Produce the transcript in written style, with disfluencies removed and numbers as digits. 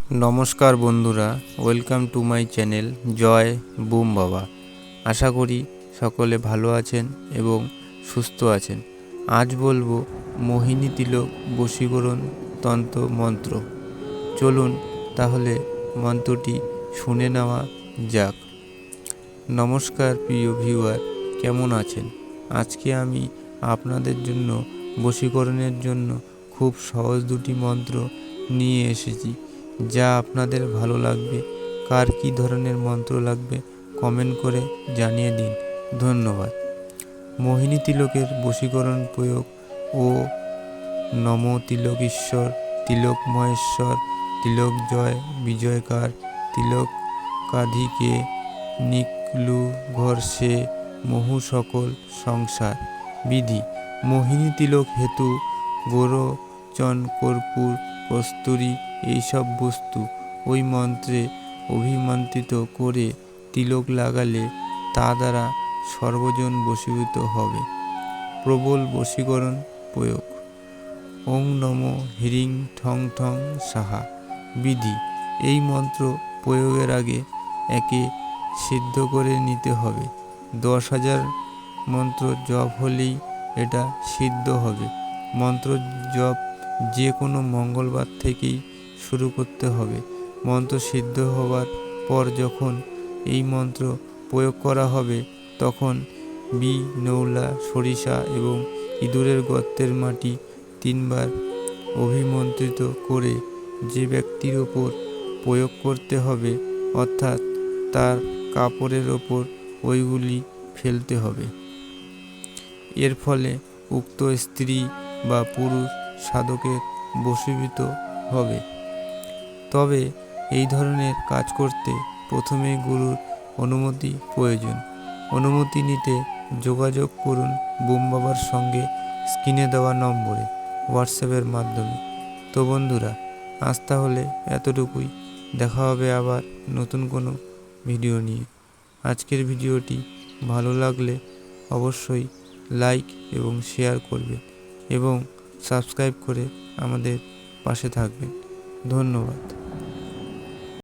নমস্কার বন্ধুরা, welcome to my channel Joy Bom Baba. আশা করি সকলে ভালো আছেন এবং সুস্থ আছেন। আজ বলবো মোহিনী তিলক বশীকরণ তন্ত্র মন্ত্র। চলুন তাহলে মন্ত্রটি শুনে নেওয়া যাক। নমস্কার প্রিয় ভিউয়ার, কেমন আছেন? আজকে আমি আপনাদের জন্য বশীকরণের জন্য খুব সহজ দুটি মন্ত্র নিয়ে এসেছি, যা আপনাদের ভালো লাগবে। কার কী ধরনের মন্ত্র লাগবে কমেন্ট করে জানিয়ে দিন। ধন্যবাদ। মোহিনী তিলকের বশীকরণ প্রয়োগ: ও নম তিলক-ঈশ্বর, তিলক মহেশ্বর, তিলক জয় বিজয়কার, তিলক কাধিকে নিকলু ঘর সে, মহু সকল সংসার। বিধি: মোহিনী তিলক হেতু গোরচন, কর্পূর, কস্তুরী এইসব বস্তু ওই মন্ত্রে অভিমন্ত্রিত করে তিলক লাগালে তা দ্বারা সর্বজন বশীভূত হবে। প্রবল বশীকরণ প্রয়োগ: ওং নমো হ্রিং ঠং ঠং সাহা। বিধি: এই মন্ত্র প্রয়োগের আগে একে সিদ্ধ করে নিতে হবে। 10,000 মন্ত্র জপ হলেই এটা সিদ্ধ হবে। মন্ত্র জপ যে কোনো মঙ্গলবার থেকেই শুরু করতে হবে। মন্ত্র সিদ্ধ হওয়ার পর যখন এই মন্ত্র প্রয়োগ করা হবে, তখন নৌলা, সরিষা এবং ইঁদুরের গর্তের মাটি 3 বার অভিমন্ত্রিত করে যে ব্যক্তির ওপর প্রয়োগ করতে হবে, অর্থাৎ তার কাপড়ের ওপর ওইগুলি ফেলতে হবে। এর ফলে উক্ত স্ত্রী বা পুরুষ সাধকের বশীভূত হবে। তবে এই ধরনের কাজ করতে প্রথমে গুরুর অনুমতি প্রয়োজন। অনুমতি নিতে যোগাযোগ করুন বুম বাবার সঙ্গে স্ক্রিনে দেওয়া নম্বরে হোয়াটসঅ্যাপের মাধ্যমে। তো বন্ধুরা, আজ তাহলে এতটুকুই। দেখা হবে আবার নতুন কোনো ভিডিও নিয়ে। আজকের ভিডিওটি ভালো লাগলে অবশ্যই লাইক এবং শেয়ার করবেন এবং সাবস্ক্রাইব করে আমাদের পাশে থাকবেন। ধন্যবাদ।